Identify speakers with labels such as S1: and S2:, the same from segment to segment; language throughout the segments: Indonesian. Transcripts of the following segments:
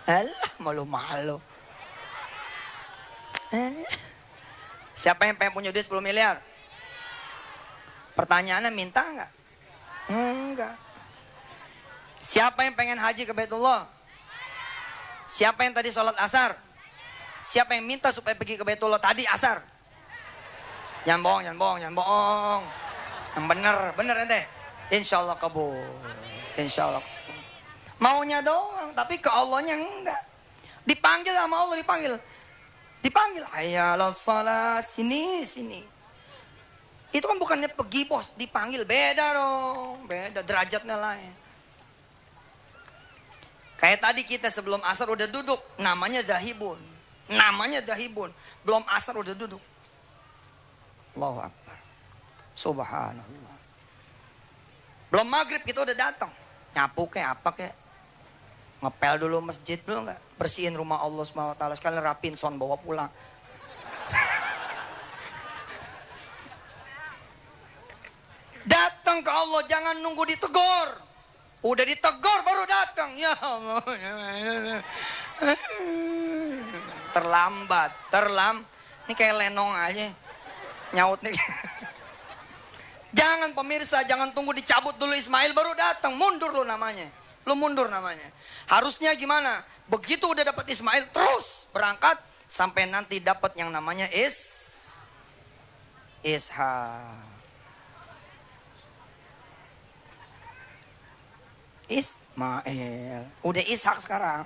S1: Alah, malu-malu. Siapa yang pengen punya duit 10 miliar? Pertanyaannya minta enggak? Enggak. Siapa yang pengen haji ke Baitullah? Siapa yang tadi sholat asar? Siapa yang minta supaya pergi ke Baitullah tadi asar? Jangan bohong, jangan bohong, jangan bohong. Yang bener ente. Insya Allah kabul. Insya Allah. Maunya doang, tapi ke Allahnya enggak. Dipanggil sama Allah, dipanggil. Hayalah salat, sini. Itu kan bukannya pergi bos, dipanggil. Beda dong, beda derajatnya lain. Kayak tadi kita sebelum asar udah duduk, namanya dahibun. Belum asar udah duduk. Allahu Akbar. Subhanallah. Belum maghrib kita udah datang. Nyapu kayak apa kayak. Ngepel dulu masjid dulu nggak? Bersihin rumah Allah SWT. Sekalian rapin son bawa pulang. Datang ke Allah, jangan nunggu ditegur. Udah ditegur baru datang. Ya Allah. Terlambat. Ini kayak lenong aja. Nyaut nih. Jangan pemirsa, jangan tunggu dicabut dulu Ismail baru datang. Mundur lu namanya. Harusnya gimana? Begitu udah dapat Ismail terus berangkat sampai nanti dapat yang namanya Ishak. Ismail. Udah Ishak sekarang.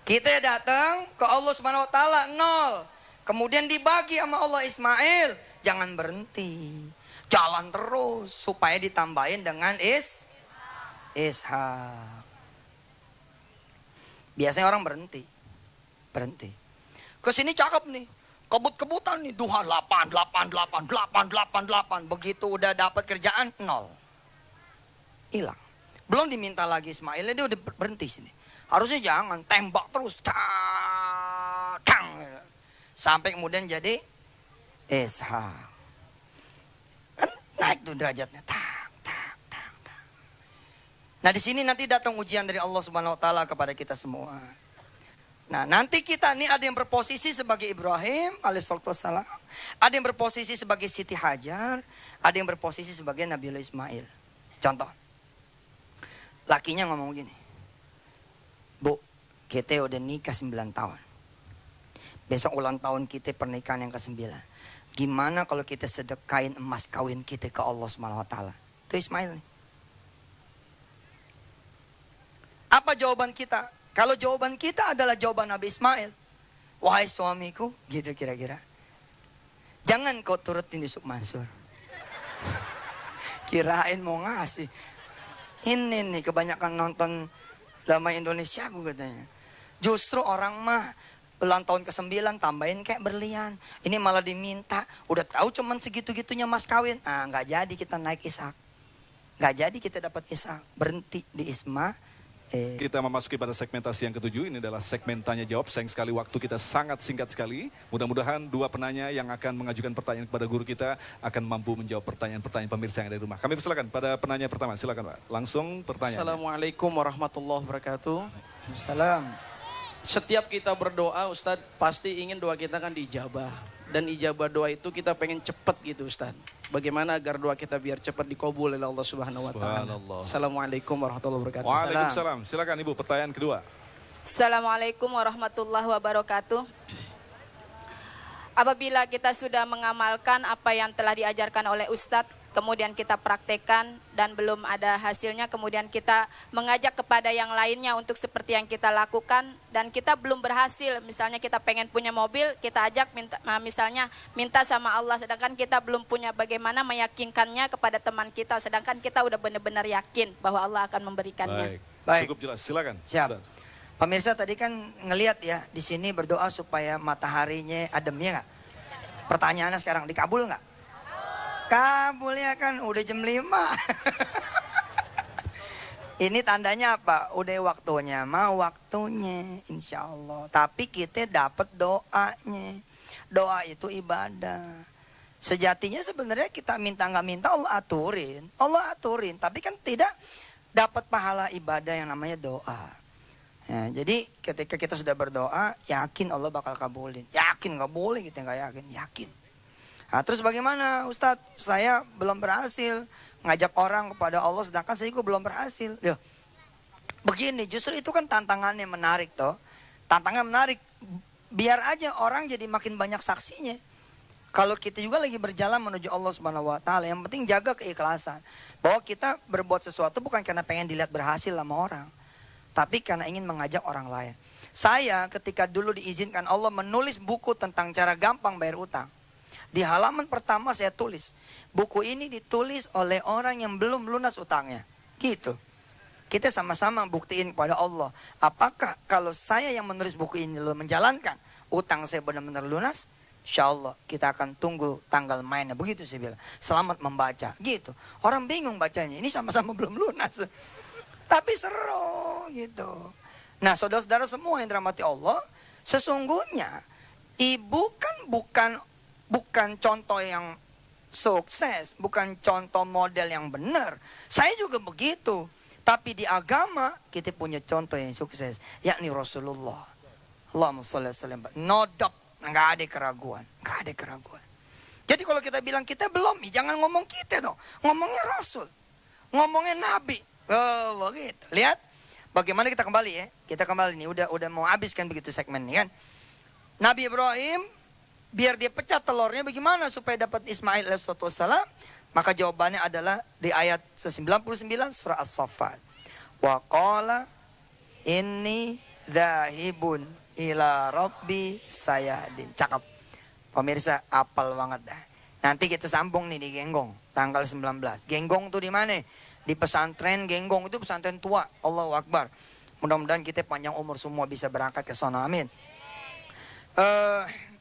S1: Kita datang ke Allah Subhanahu wa taala 0. Kemudian dibagi sama Allah Ismail. Jangan berhenti. Jalan terus supaya ditambahin dengan Ishak. Biasanya orang berhenti. Kesini cakep nih. Kebut-kebutan nih. Duha 8. Begitu udah dapat kerjaan 0. Hilang. Belum diminta lagi Ismailnya, dia udah berhenti sini. Harusnya jangan, tembak terus. Sampai kemudian jadi Ishak. Kan naik tuh derajatnya. Nah di sini nanti datang ujian dari Allah Subhanahu Wa Taala kepada kita semua. Nah nanti kita nih ada yang berposisi sebagai Ibrahim alaihissalam, ada yang berposisi sebagai Siti Hajar, ada yang berposisi sebagai Nabiullah Ismail. Contoh, lakinya ngomong gini, Bu, kita udah nikah 9 tahun. Besok ulang tahun kita pernikahan yang ke-9. Gimana kalau kita sedekain emas kawin kita ke Allah Subhanahu Wa Taala? Itu Ismail nih. Apa jawaban kita? Kalau jawaban kita adalah jawaban Nabi Ismail, wahai suamiku, gitu kira-kira. Jangan kau turutin Yusuf Mansur. Kirain mau ngasih. Ini nih kebanyakan nonton drama Indonesia aku katanya. Justru orang mah ulang tahun ke-9 tambahin kayak berlian. Ini malah diminta. Udah tahu cuman segitu-gitunya mas kawin. Ah, nggak jadi kita naik Ishak. Nggak jadi kita dapat Ishak. Berhenti di Isma.
S2: Kita memasuki pada segmentasi yang ke-7. Ini adalah segmen tanya jawab. Sayang sekali waktu kita sangat singkat sekali. Mudah-mudahan 2 penanya yang akan mengajukan pertanyaan kepada guru kita akan mampu menjawab pertanyaan-pertanyaan pemirsa yang ada di rumah. Kami persilakan pada penanya pertama. Silakan Pak. Langsung pertanyaan.
S3: Assalamualaikum warahmatullahi wabarakatuh.
S1: Salam.
S3: Setiap kita berdoa Ustadz pasti ingin doa kita kan diijabah. Dan ijabah doa itu kita pengen cepet gitu Ustadz. Bagaimana agar doa kita biar cepat dikabul oleh Allah Subhanahu wa taala. Assalamualaikum warahmatullahi wabarakatuh.
S2: Waalaikumsalam. Silakan Ibu pertanyaan kedua.
S4: Assalamualaikum warahmatullahi wabarakatuh. Apabila kita sudah mengamalkan apa yang telah diajarkan oleh Ustadz, kemudian kita praktekkan dan belum ada hasilnya, kemudian kita mengajak kepada yang lainnya untuk seperti yang kita lakukan dan kita belum berhasil, misalnya kita pengen punya mobil, kita ajak minta sama Allah, sedangkan kita belum punya, bagaimana meyakinkannya kepada teman kita, sedangkan kita udah benar-benar yakin bahwa Allah akan memberikannya.
S2: Baik. Cukup jelas, silakan.
S1: Siap. Pemirsa tadi kan ngelihat ya, di sini berdoa supaya mataharinya adem, ya nggak? Pertanyaannya sekarang, dikabul nggak? Kabul ya kan, udah jam 5. Ini tandanya apa? Udah waktunya, mau waktunya, insya Allah. Tapi kita dapat doanya. Doa itu ibadah. Sejatinya sebenarnya kita minta nggak minta Allah aturin. Tapi kan tidak dapat pahala ibadah yang namanya doa. Ya, jadi ketika kita sudah berdoa, yakin Allah bakal kabulin. Yakin, nggak boleh kita nggak yakin, yakin. Nah, terus bagaimana Ustadz? Saya belum berhasil ngajak orang kepada Allah, sedangkan saya juga belum berhasil. Loh, begini, justru itu kan tantangannya menarik toh. Tantangan menarik, biar aja orang jadi makin banyak saksinya. Kalau kita juga lagi berjalan menuju Allah Subhanahu wa taala, yang penting jaga keikhlasan. Bahwa kita berbuat sesuatu bukan karena pengen dilihat berhasil sama orang, tapi karena ingin mengajak orang lain. Saya ketika dulu diizinkan Allah menulis buku tentang cara gampang bayar utang. Di halaman pertama saya tulis, buku ini ditulis oleh orang yang belum lunas utangnya. Gitu. Kita sama-sama buktiin kepada Allah, apakah kalau saya yang menulis buku ini lalu menjalankan, utang saya benar-benar lunas? Insya Allah kita akan tunggu tanggal mainnya. Begitu saya bilang. Selamat membaca. Gitu. Orang bingung bacanya. Ini sama-sama belum lunas. Tapi seru gitu. Nah, saudara-saudara semua yang dirahmati Allah, sesungguhnya ibu kan bukan contoh yang sukses, bukan contoh model yang benar. Saya juga begitu. Tapi di agama kita punya contoh yang sukses, yakni Rasulullah. Allahumma sholli alaihi wasallam. No doubt, nggak ada keraguan, nggak ada keraguan. Jadi kalau kita bilang kita belum, jangan ngomong kita dong, ngomongnya Rasul, ngomongnya Nabi. Oh, begitu. Lihat, bagaimana kita kembali ya? Kita kembali nih, udah mau habiskan begitu segmen ini kan? Nabi Ibrahim, biar dia pecah telurnya bagaimana supaya dapat Ismail alaihissalam? Maka jawabannya adalah di ayat 99 surah As-Saffat. Wa qala inni dzahibun ila rabbi sayadin. Cakep. Pemirsa apal banget dah. Nanti kita sambung nih di Genggong tanggal 19. Genggong tuh di mana? Di pesantren Genggong, itu pesantren tua. Allahu Akbar. Mudah-mudahan kita panjang umur semua bisa berangkat ke sana. Amin.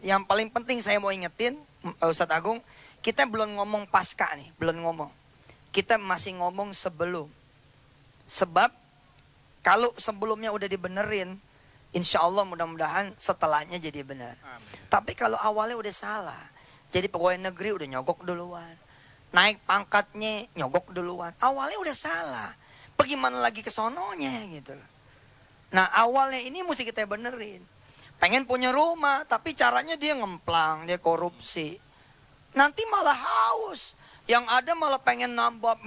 S1: Yang paling penting saya mau ingetin Ustadz Agung, kita belum ngomong pasca nih, belum ngomong. Kita masih ngomong sebelum. Sebab kalau sebelumnya udah dibenerin, insya Allah mudah-mudahan setelahnya jadi benar. Tapi kalau awalnya udah salah, jadi pegawai negeri udah nyogok duluan, naik pangkatnya nyogok duluan, awalnya udah salah. Bagaimana lagi ke sononya gitu. Nah awalnya ini mesti kita benerin. Pengen punya rumah, tapi caranya dia ngemplang, dia korupsi. Nanti malah haus. Yang ada malah pengen nambah,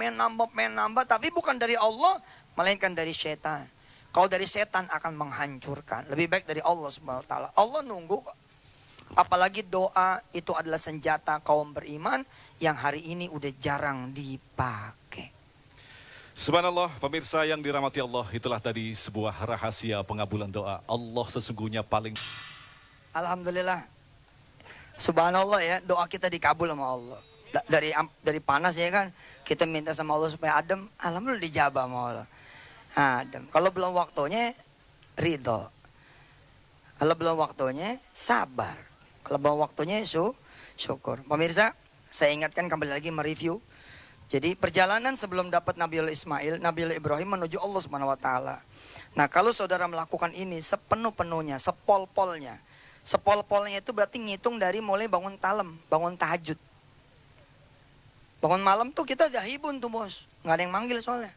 S1: tapi bukan dari Allah, melainkan dari setan. Kalau dari setan akan menghancurkan. Lebih baik dari Allah Subhanahu wa taala. Allah nunggu kok. Apalagi doa itu adalah senjata kaum beriman yang hari ini udah jarang dipakai.
S2: Subhanallah, pemirsa yang dirahmati Allah, itulah tadi sebuah rahasia pengabulan doa. Allah sesungguhnya paling...
S1: Alhamdulillah. Subhanallah ya, doa kita dikabul sama Allah. Dari panas ya kan, kita minta sama Allah supaya adem, alhamdulillah dijabah sama Allah. Adem. Kalau belum waktunya, ridho. Kalau belum waktunya, sabar. Kalau belum waktunya, syukur. Pemirsa, saya ingatkan kembali lagi mereview. Jadi perjalanan sebelum dapat Nabiullah Ismail, Nabiullah Ibrahim menuju Allah Subhanahu wa taala. Nah, kalau saudara melakukan ini sepenuh-penuhnya, sepol-polnya. Sepol-polnya itu berarti ngitung dari mulai bangun malam, bangun tahajud. Bangun malam tuh kita jahibun tuh bos, nggak ada yang manggil soalnya.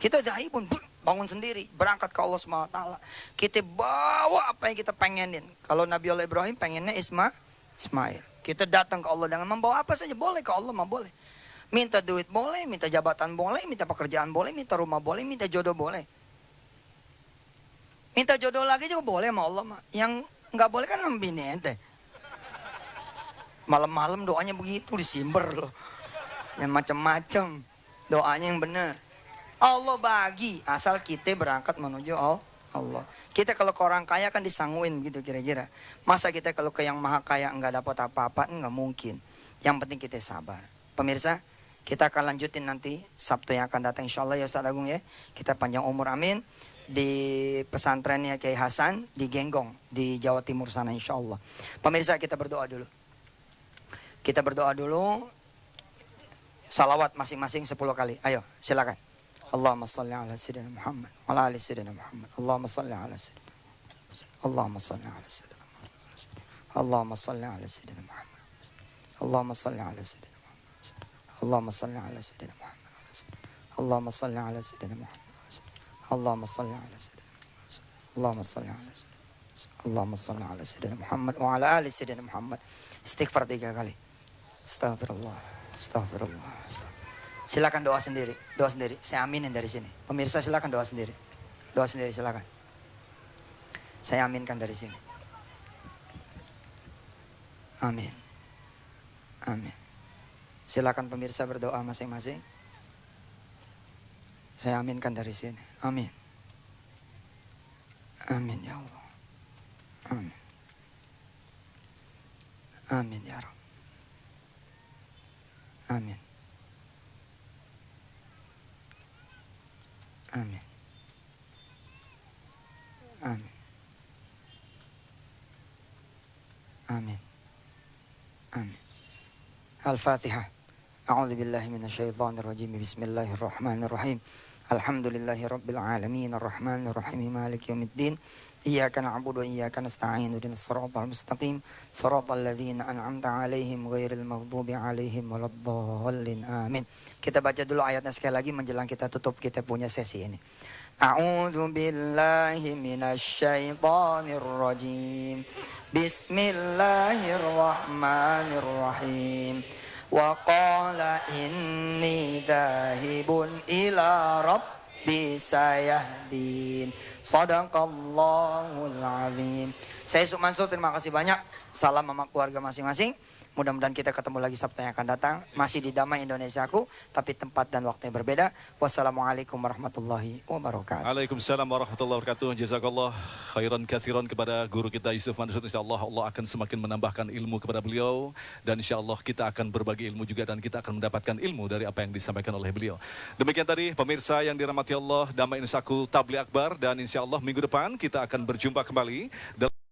S1: Kita jahibun, bangun sendiri, berangkat ke Allah Subhanahu wa taala. Kita bawa apa yang kita pengenin. Kalau Nabiullah Ibrahim pengennya Ismail. Kita datang ke Allah dengan membawa apa saja, boleh ke Allah mah boleh. Minta duit boleh, minta jabatan boleh, minta pekerjaan boleh, minta rumah boleh, minta jodoh boleh. Minta jodoh lagi juga boleh sama Allah mah. Yang nggak boleh kan membini ente. Malam-malam doanya begitu disimber loh. Yang macam-macam. Doanya yang benar. Allah bagi asal kita berangkat menuju Allah. Kita kalau ke orang kaya kan disangguin gitu kira-kira. Masa kita kalau ke yang maha kaya nggak dapat apa-apa, nggak mungkin. Yang penting kita sabar. Pemirsa, kita akan lanjutin nanti Sabtu yang akan datang insya Allah ya Ustaz Agung ya. Kita panjang umur amin. Di pesantrennya Kiai Hasan di Genggong di Jawa Timur sana insya Allah. Pemirsa kita berdoa dulu. Kita berdoa dulu. Salawat masing-masing 10 kali. Ayo silakan. Allahumma salli ala sayyidina Muhammad wa ala ali sayyidina Muhammad. Allahumma salli ala sayyidina Muhammad. Allahumma salli ala sayyidina Muhammad. Allahumma salli ala sayyidina Muhammad. Allahumma salli ala sayyidina Muhammad. Allahumma salli ala sayyidina Muhammad. Allahumma salli ala sayyidina Muhammad. Allahumma salli ala sayyidina Allahumma sholli ala Allahumma sholli ala sayyidina Muhammad wa ala ali sayyidina Muhammad. Istighfar 3 kali. Astagfirullah, astagfirullah, astagfirullah. Silakan doa sendiri, doa sendiri. Saya aminin dari sini. Pemirsa silakan doa sendiri. Doa sendiri silakan. Saya aminkan dari sini. Amin. Amin. Silakan pemirsa berdoa masing-masing. Saya aminkan dari sini. Amin. Amin ya Allah. Amin. Amin ya Rabb. Amin. Amin. Amin. Amin. Amin. Al-Fatihah. A'udzu billahi minasyaitonir rajim. Bismillahirrahmanirrahim. Alhamdulillahi rabbil alamin arrahmanir rahim maliki yaumiddin. Iyyaka na'budu wa iyyaka nasta'in ihdinas siratal mustaqim siratal ladzina an'amta 'alaihim ghairil maghdubi 'alaihim waladdallin. Amin. Kita baca dulu ayatnya sekali lagi menjelang kita tutup kita punya sesi ini. A'udzu billahi minasyaitonir rajim. Bismillahirrahmanirrahim. Wa qala inni dhahibun ila rabbi sayahdin. Sadaqallahul azim. Saya Yusuf Mansur, terima kasih banyak. Salam sama keluarga masing-masing. Mudah-mudahan kita ketemu lagi Sabtu yang akan datang. Masih di Damai Indonesiaku, tapi tempat dan waktu yang berbeda. Wassalamualaikum warahmatullahi wabarakatuh.
S2: Waalaikumsalam warahmatullahi wabarakatuh. Jazakallah khairan katsiran kepada guru kita Yusuf Mansur. InsyaAllah Allah akan semakin menambahkan ilmu kepada beliau. Dan insyaAllah kita akan berbagi ilmu juga dan kita akan mendapatkan ilmu dari apa yang disampaikan oleh beliau. Demikian tadi pemirsa yang dirahmati Allah, Damai Indonesiaku Tabligh Akbar. Dan insyaAllah minggu depan kita akan berjumpa kembali.